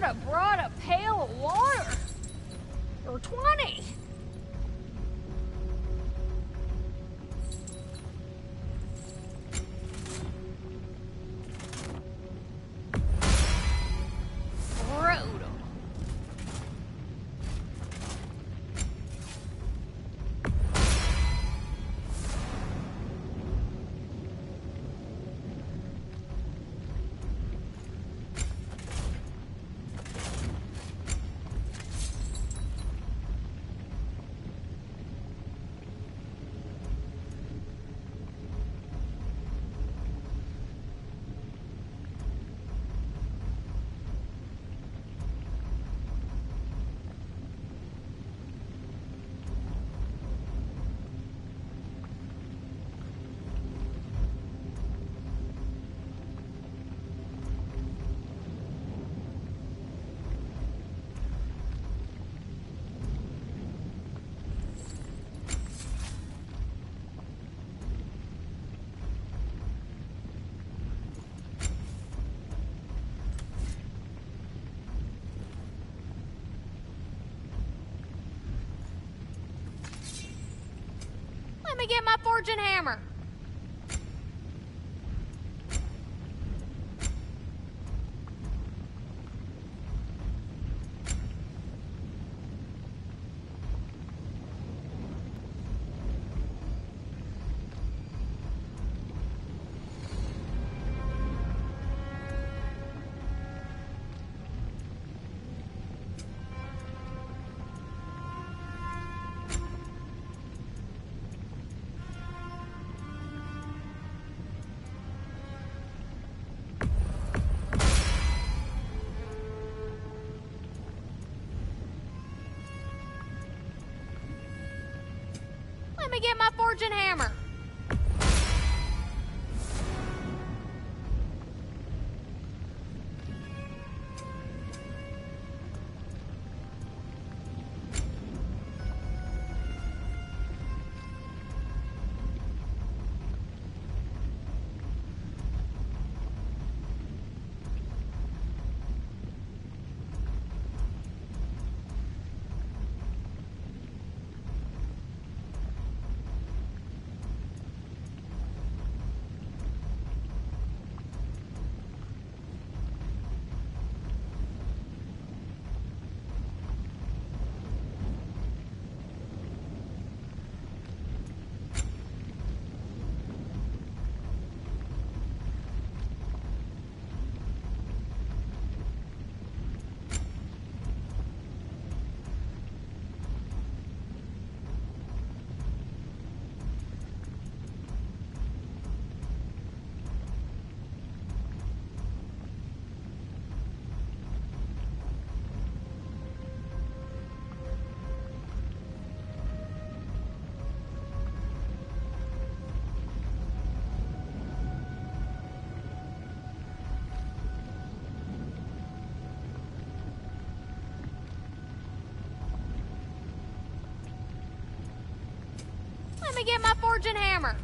should have brought a pail of water. Or 20. Brutal. Let me get my forging hammer. Let me get my forging hammer. Let me get my forging hammer.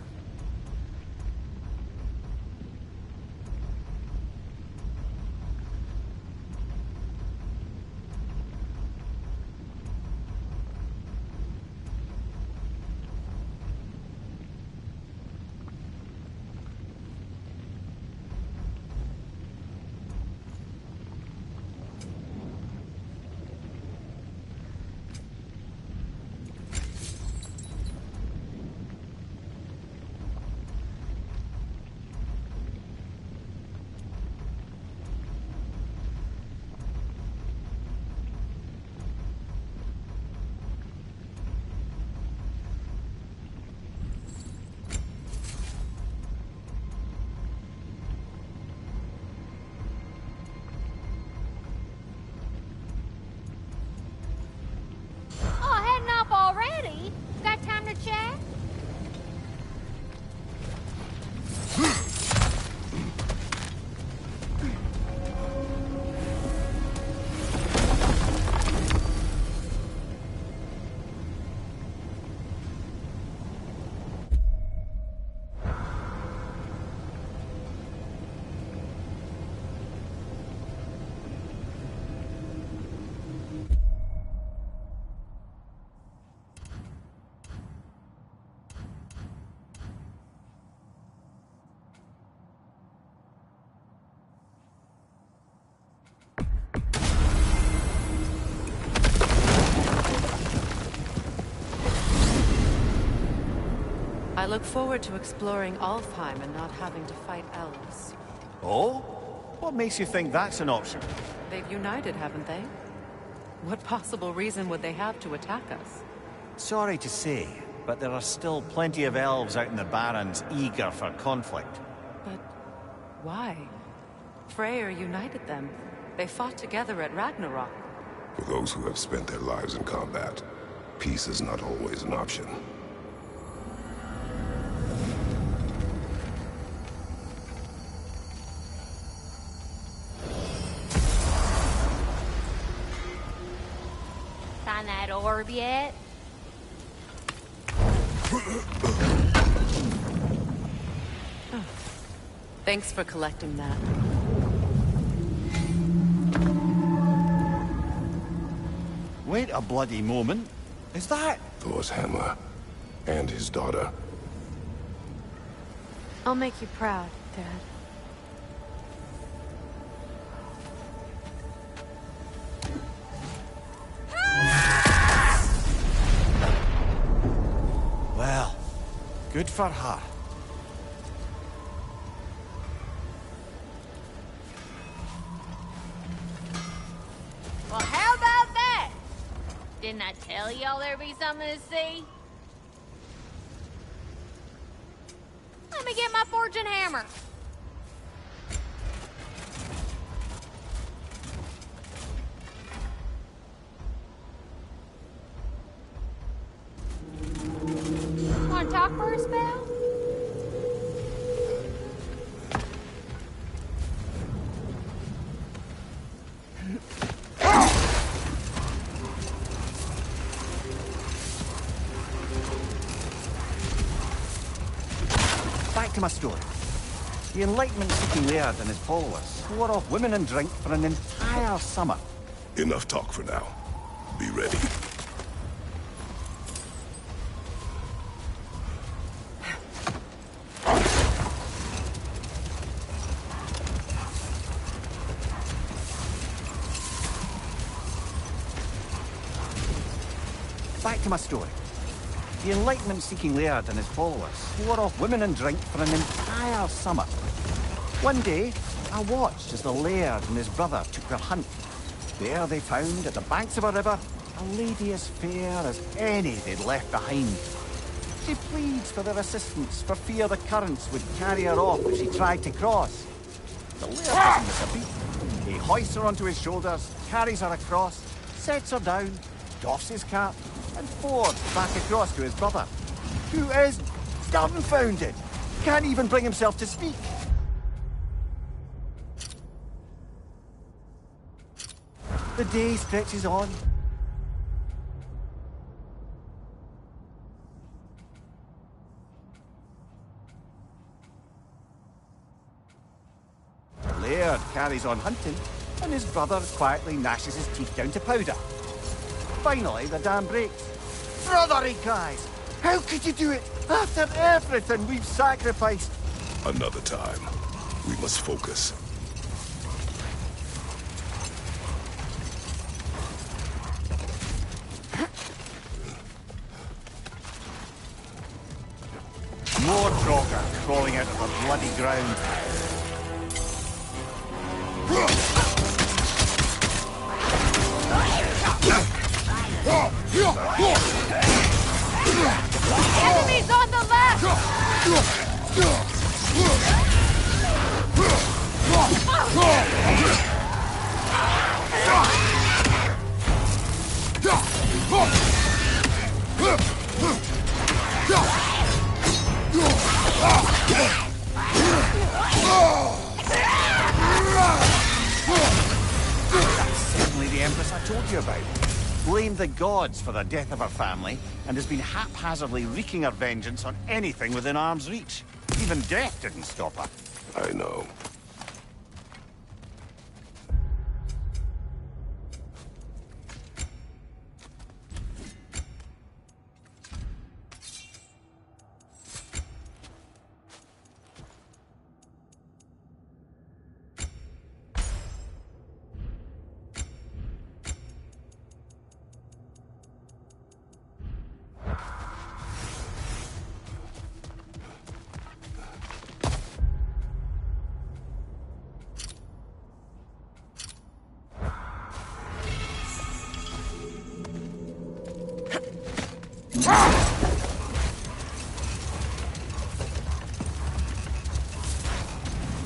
look forward to exploring Alfheim and not having to fight elves. Oh? What makes you think that's an option? They've united, haven't they? What possible reason would they have to attack us? Sorry to say, but there are still plenty of elves out in the Barrens eager for conflict. But why? Freyr united them. They fought together at Ragnarok. For those who have spent their lives in combat, peace is not always an option. Find that orb yet? Oh. Thanks for collecting that. Wait a bloody moment. Is that... Thor's hammer. And his daughter. I'll make you proud, Dad. Well, good for her. Well, how about that? Didn't I tell y'all there'd be something to see? Let me get my fortune hammer. Want to talk for a spell? Back to my story. The Enlightenment-seeking laird and his followers swore off women and drink for an entire summer. Enough talk for now. Be ready. Back to my story. The Enlightenment-seeking laird and his followers swore off women and drink for an entire summer. One day, I watched as the laird and his brother took their hunt. There they found, at the banks of a river, a lady as fair as any they'd left behind. She pleads for their assistance for fear the currents would carry her off if she tried to cross. The laird doesn't miss a beat. He hoists her onto his shoulders, carries her across, sets her down, doffs his cap, and fords back across to his brother, who is dumbfounded, can't even bring himself to speak. The day stretches on. The laird carries on hunting, and his brother quietly gnashes his teeth down to powder. Finally, the dam breaks. "Brother," he cries, "how could you do it after everything we've sacrificed?" Another time. We must focus. More Trocker crawling out of the bloody ground. Enemies on the left! That's certainly the Empress I told you about. Blamed the gods for the death of her family, and has been haphazardly wreaking her vengeance on anything within arm's reach. Even death didn't stop her. I know.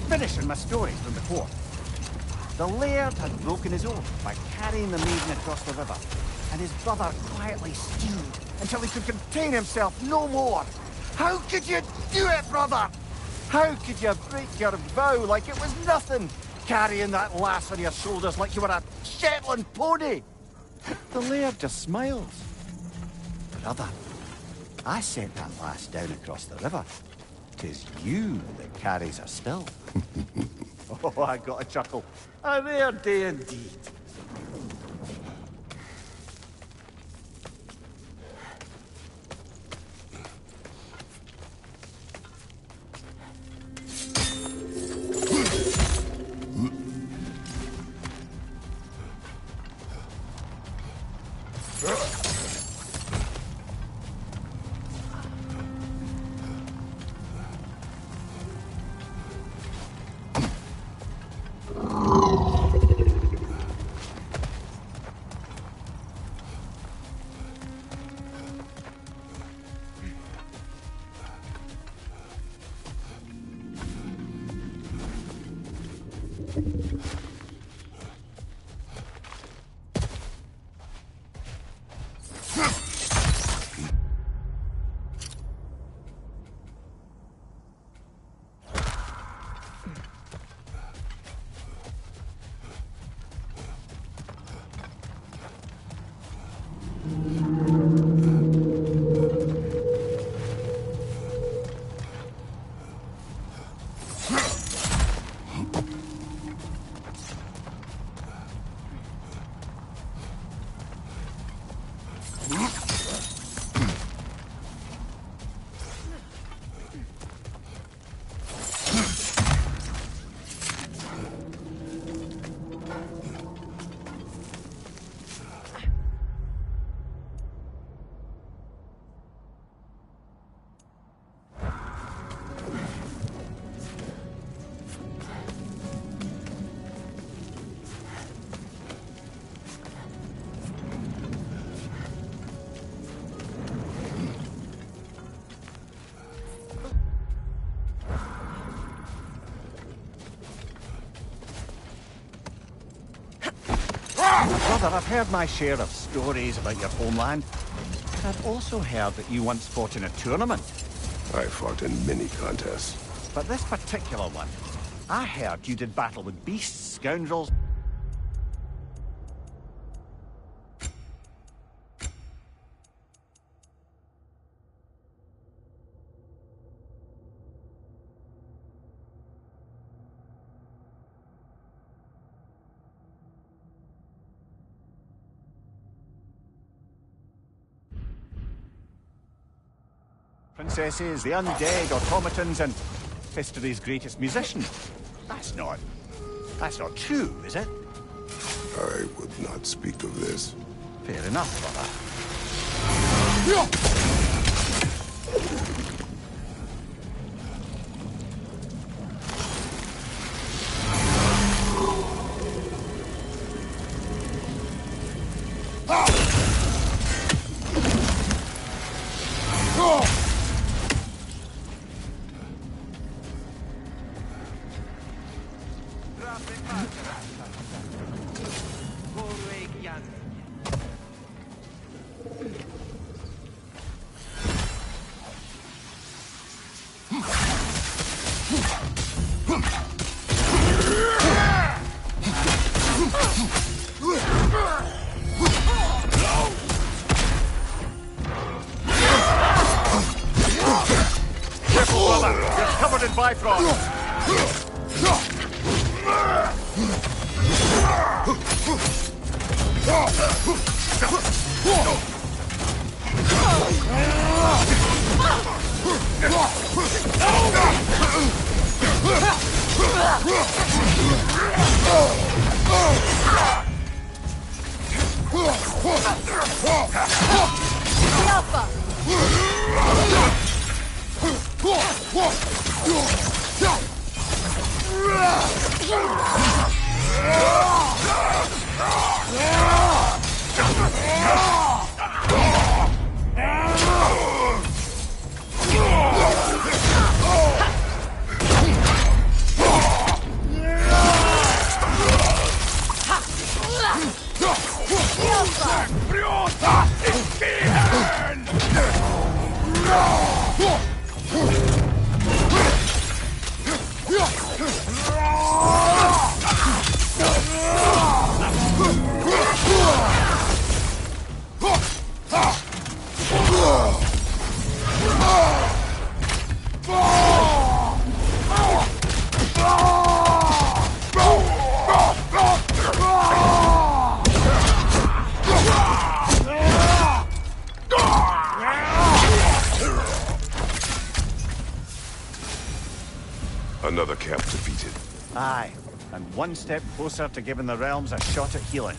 Finishing my story from before. The laird had broken his oath by carrying the maiden across the river, and his brother quietly stewed until he could contain himself no more. How could you do it, brother? How could you break your vow like it was nothing, carrying that lass on your shoulders like you were a Shetland pony? The laird just smiles. Brother, I sent that lass down across the river. 'Tis you that carries her still. Oh, I got a chuckle. A rare day indeed. Brother, I've heard my share of stories about your homeland. But I've also heard that you once fought in a tournament. I fought in many contests. But this particular one, I heard you did battle with beasts, scoundrels. Princesses, the undead, automatons, and history's greatest musician. That's not true, is it? I would not speak of this. Fair enough, brother. Another camp defeated. Aye, and one step closer to giving the realms a shot at healing.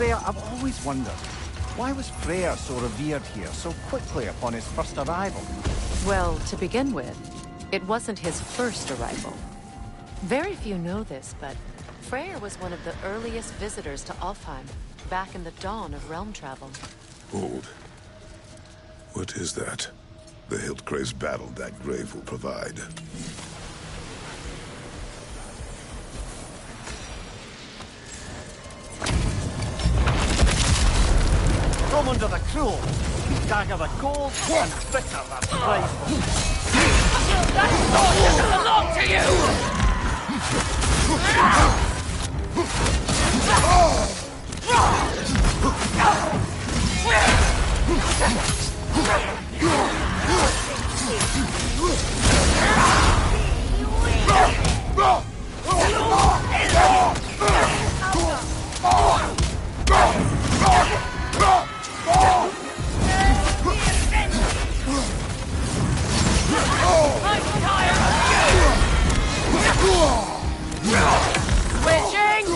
Freya, I've always wondered, why was Freya so revered here so quickly upon his first arrival? Well, to begin with, it wasn't his first arrival. Very few know this, but Freyr was one of the earliest visitors to Alfheim, back in the dawn of realm travel. Hold. What is that? The Hildgrave's battle that grave will provide. Come under the cruel, dagger the gold, and bitter the strife. That sword doesn't belong to you! Switching!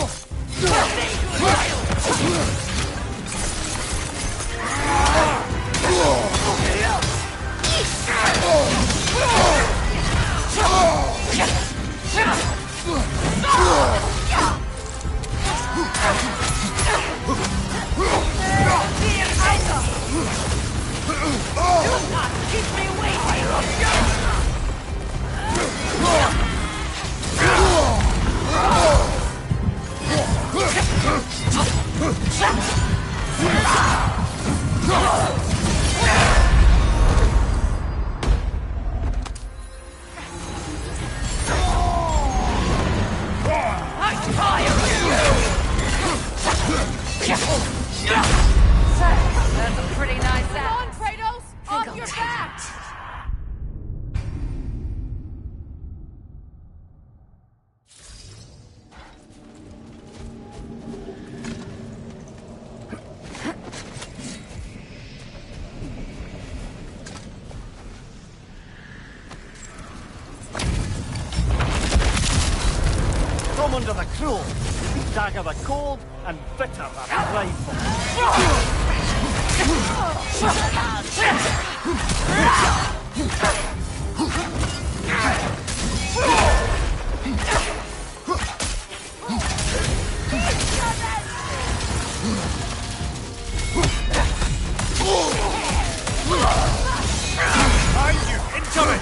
under the cruel. Dagger the cold, and bitter the prideful. Behind you! Into it!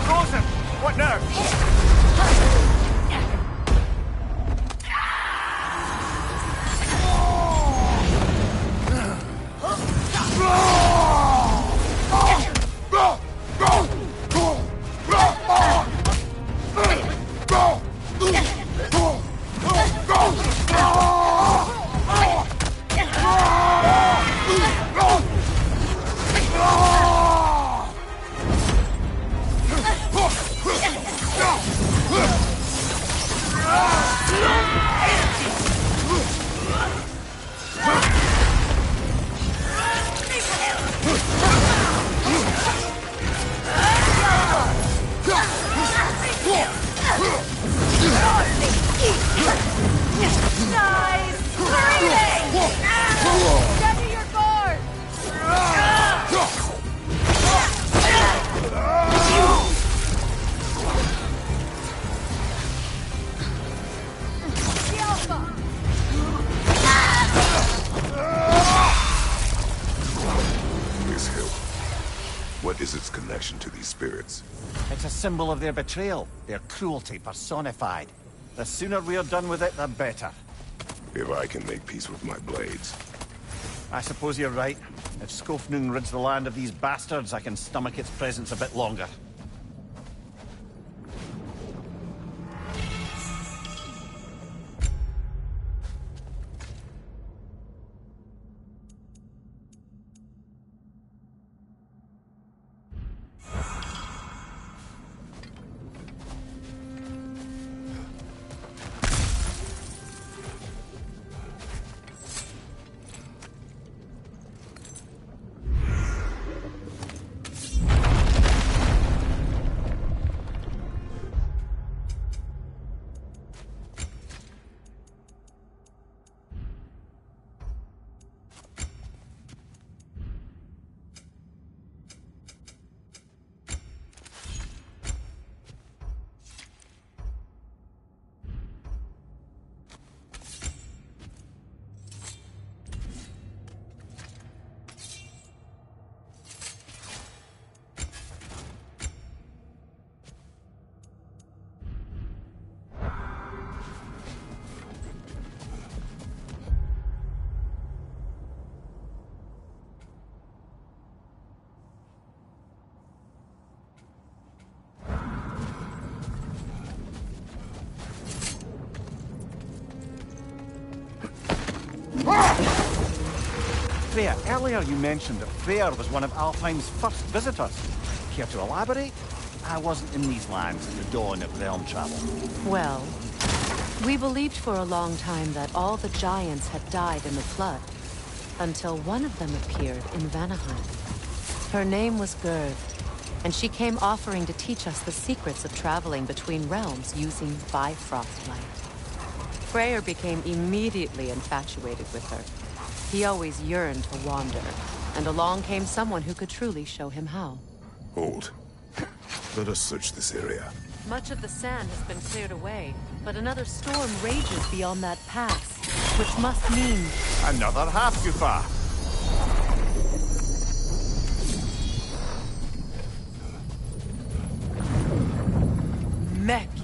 Frozen! What now? What is its connection to these spirits? It's a symbol of their betrayal, their cruelty personified. The sooner we're done with it, the better. If I can make peace with my blades. I suppose you're right. If Skofnung rids the land of these bastards, I can stomach its presence a bit longer. Freya, earlier you mentioned that Freyr was one of Alfheim's first visitors. Care to elaborate? I wasn't in these lands at the dawn of realm travel. Well, we believed for a long time that all the giants had died in the flood, until one of them appeared in Vanaheim. Her name was Gerd, and she came offering to teach us the secrets of traveling between realms using Bifrost light. Freyr became immediately infatuated with her. He always yearned to wander, and along came someone who could truly show him how. Hold. Let us search this area. Much of the sand has been cleared away, but another storm rages beyond that pass, which must mean... Another half-goofer! Meki.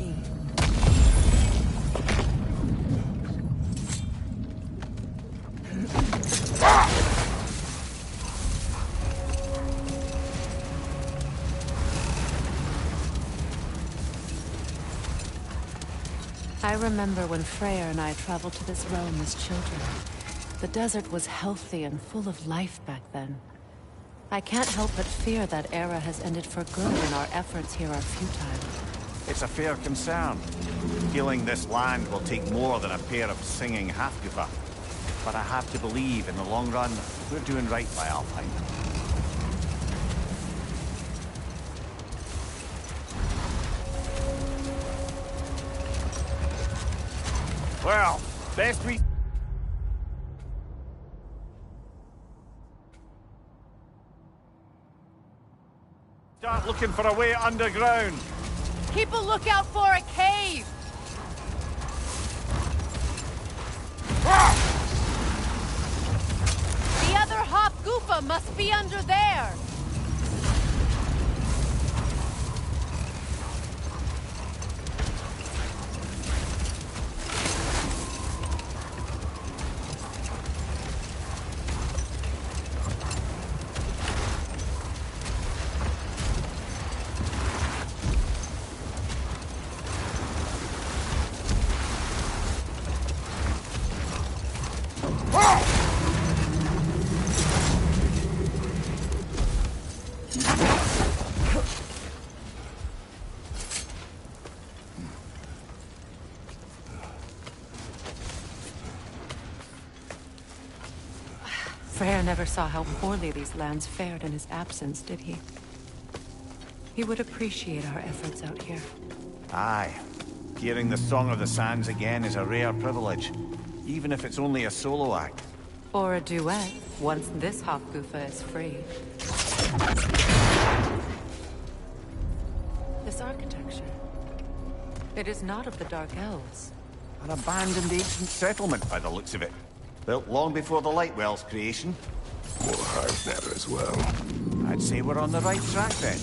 I remember when Freyr and I traveled to this realm as children. The desert was healthy and full of life back then. I can't help but fear that era has ended for good and our efforts here are futile. It's a fair concern. Healing this land will take more than a pair of singing half-goofer. But I have to believe, in the long run, we're doing right by Alfheim. Well, best we... start looking for a way underground. Keep a lookout for a cave! The other Hofgufa must be under there! Freyr never saw how poorly these lands fared in his absence, did he? He would appreciate our efforts out here. Aye. Hearing the Song of the Sands again is a rare privilege, even if it's only a solo act. Or a duet, once this Hofgufa is free. This architecture. It is not of the Dark Elves. An abandoned ancient settlement, by the looks of it. Built long before the Lightwell's creation. More hive matter as well. I'd say we're on the right track then.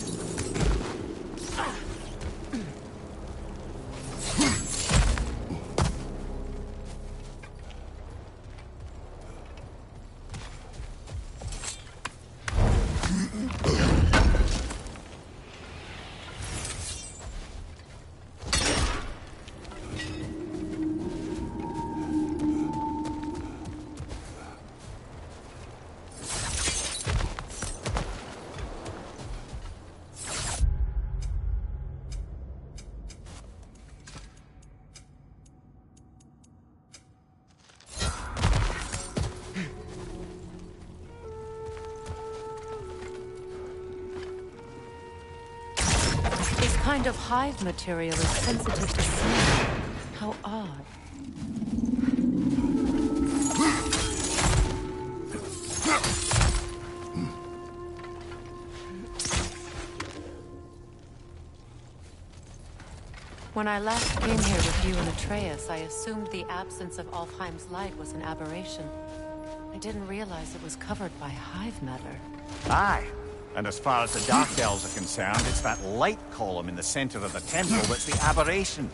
This kind of hive material is sensitive to sound. How odd. When I last came here with you and Atreus, I assumed the absence of Alfheim's light was an aberration. I didn't realize it was covered by hive matter. Aye. And as far as the Dark Elves are concerned, it's that light column in the center of the temple that's the aberration.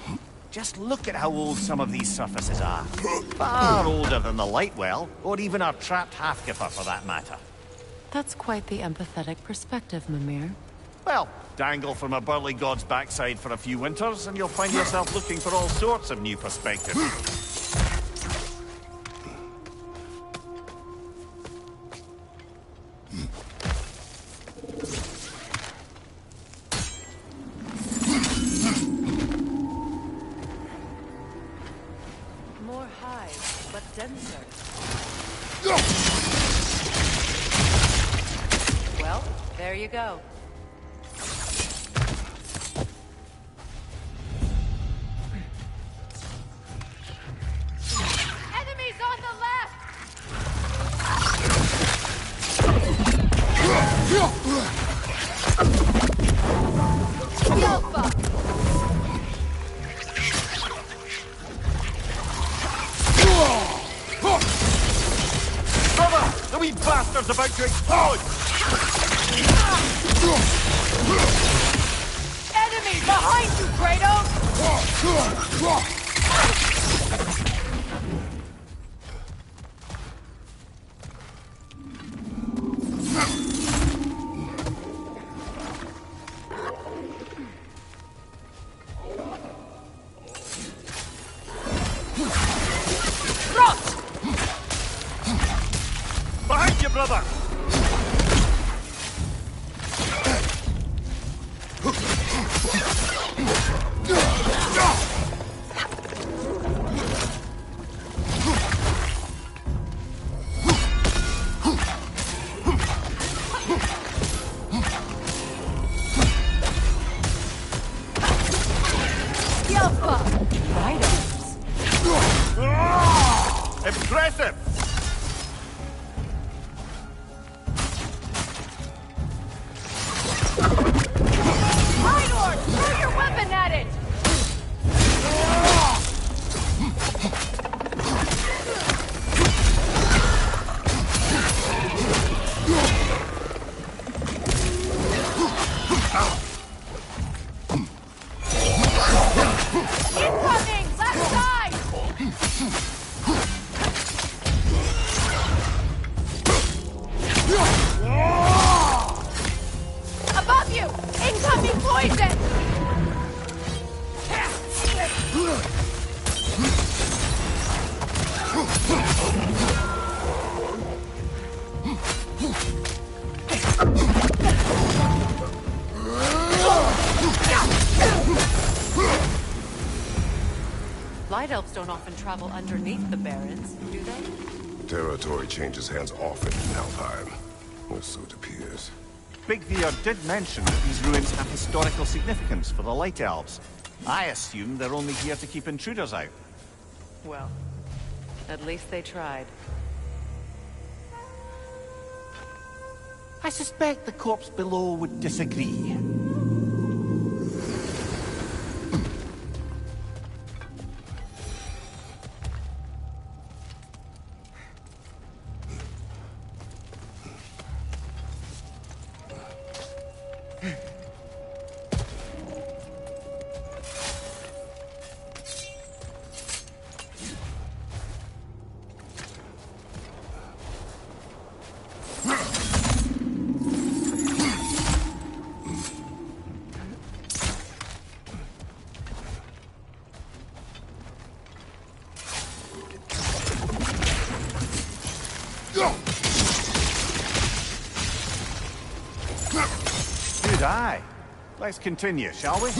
Just look at how old some of these surfaces are. Far older than the Lightwell, or even our trapped Halfgiffer for that matter. That's quite the empathetic perspective, Mimir. Well, dangle from a burly god's backside for a few winters, and you'll find yourself looking for all sorts of new perspectives. There you go. Enemies on the left! Yelpa! Brother! The wee bastard's about to explode! Enemy behind you, Kratos! Behind you, brother! Yelpa! Impressive! Idor! Throw your weapon at it! Incoming! Left side! Above you! Incoming poison! Light elves don't often travel underneath the barrens, do they? Territory changes hands often in Alfheim. Or so it appears. Big Veer did mention that these ruins have historical significance for the Light Elves. I assume they're only here to keep intruders out. Well, at least they tried. I suspect the corpse below would disagree. Good eye. Let's continue, shall we?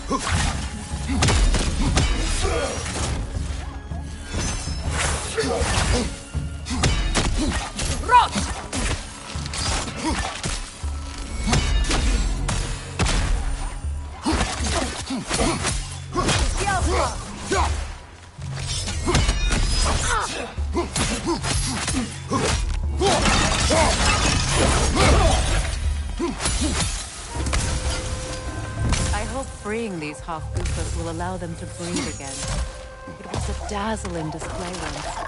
I hope freeing these Hofgufas will allow them to breathe again. It was a dazzling display once.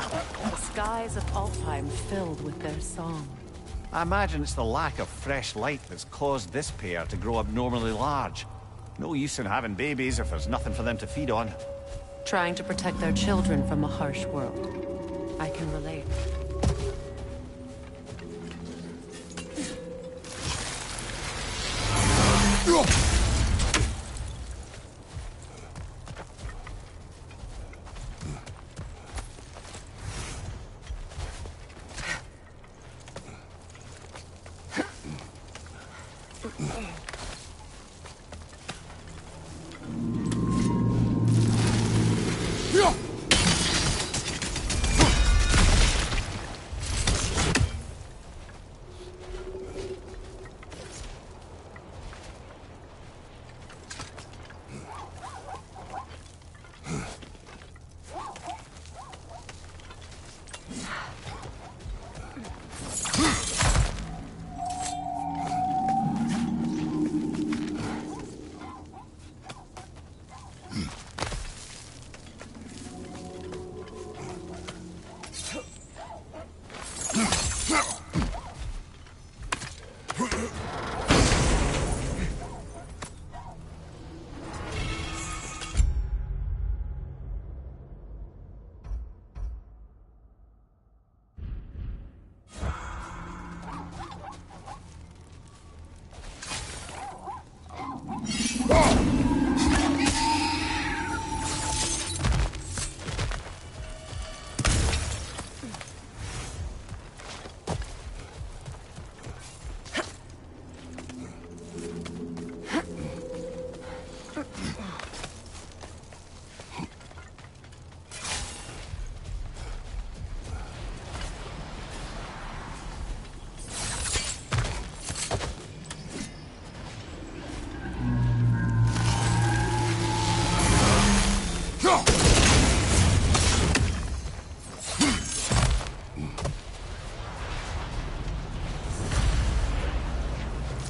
The skies of Alfheim filled with their song. I imagine it's the lack of fresh light that's caused this pair to grow abnormally large. No use in having babies if there's nothing for them to feed on. Trying to protect their children from a harsh world. I can relate.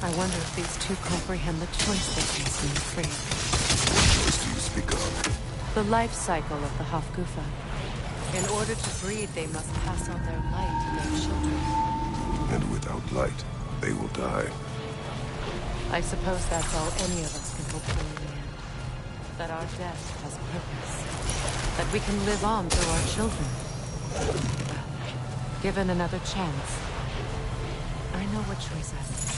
I wonder if these two comprehend the choice they face when free. What choice do you speak of? The life cycle of the Hofgufa. In order to breed, they must pass on their light to their children. And without light, they will die. I suppose that's all any of us can hope for in the end. That our death has purpose. That we can live on through our children. Well, given another chance, I know what choice I make.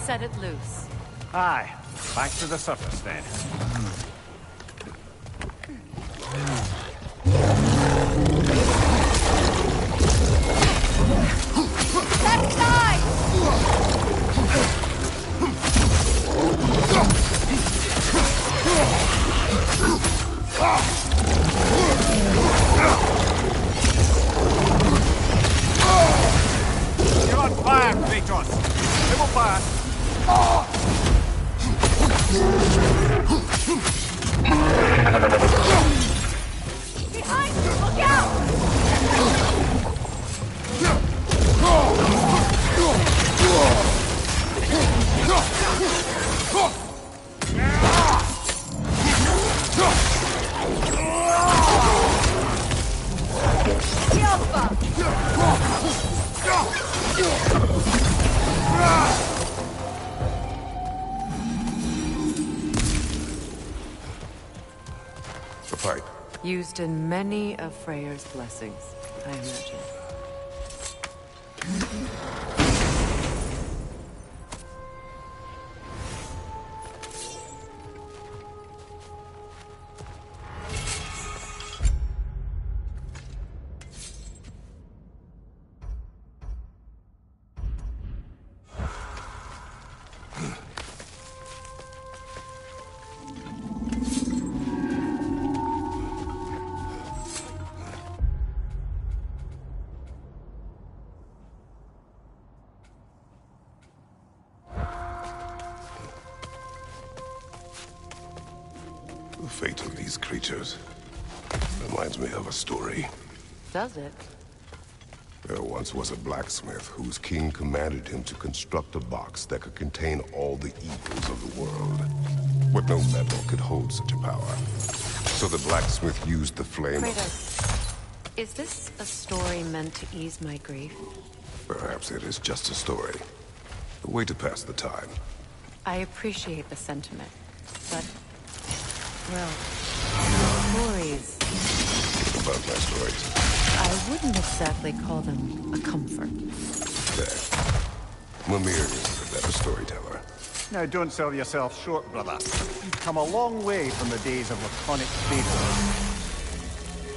set it loose. Aye. Back to the surface then. Left side! You're on fire, Kratos! They will pass! Behind you! Look out! The pipe. Used in many of Freyr's blessings, I imagine. The fate of these creatures reminds me of a story. Does it? There once was a blacksmith whose king commanded him to construct a box that could contain all the evils of the world. But no metal could hold such a power. So the blacksmith used the flame. Kratos, is this a story meant to ease my grief? Perhaps it is just a story. A way to pass the time. I appreciate the sentiment, but, well, stories. About my stories. I wouldn't exactly call them a comfort. There. Mimir is a better storyteller. Now don't sell yourself short, brother. You've come a long way from the days of laconic fable.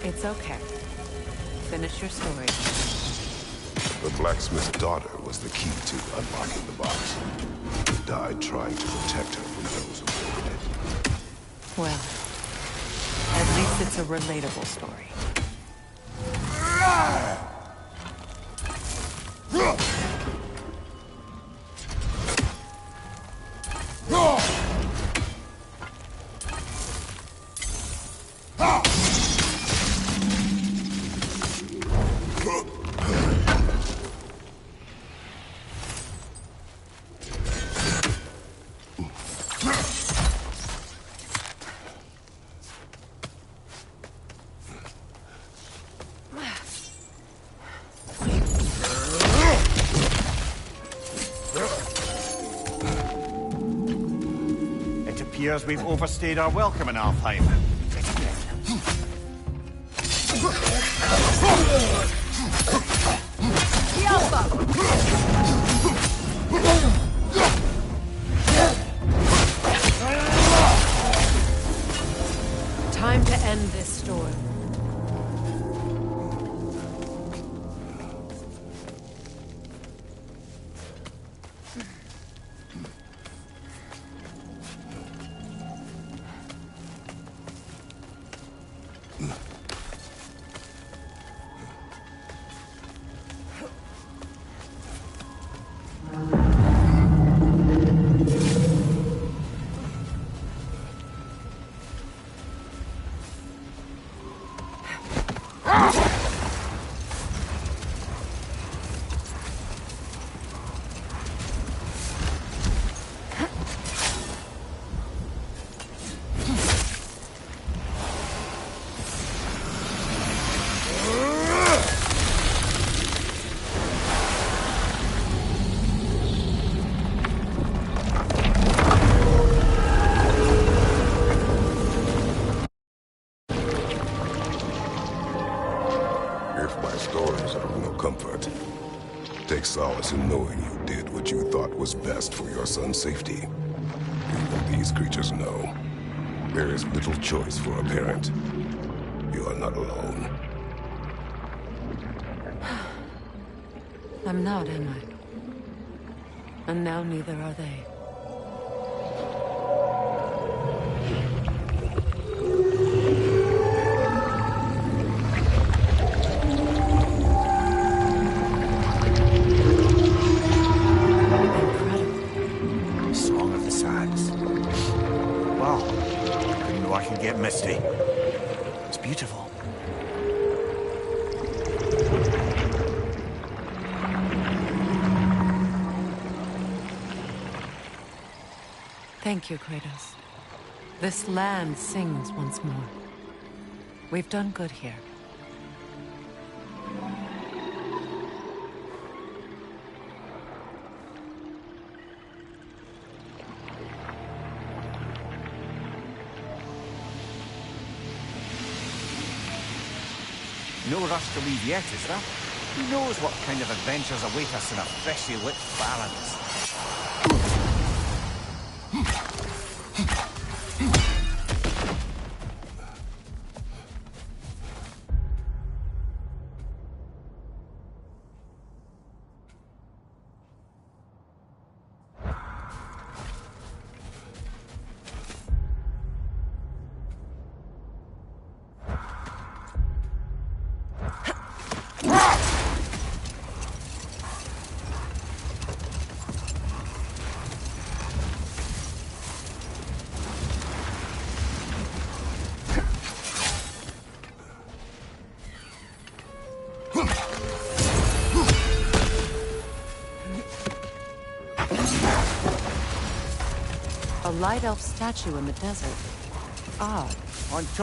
It's okay. Finish your story. The blacksmith's daughter was the key to unlocking the box. He died trying to protect her from those who opened it. Well, at least it's a relatable story. It appears we've overstayed our welcome in Alfheim. Time to end this storm. If my stories are of no comfort, Take solace in knowing you did what you thought was best for your son's safety. Even these creatures know. There is little choice for a parent. You are not alone. I'm not, am I? And now neither are they. Incredible. Song of the Sands. Wow. Didn't know I can get misty. It's beautiful. Thank you, Kratos. This land sings once more. We've done good here. No rush to leave yet, is there? Who knows what kind of adventures await us in our freshly lit barrens? A light elf statue in the desert. Odd. On top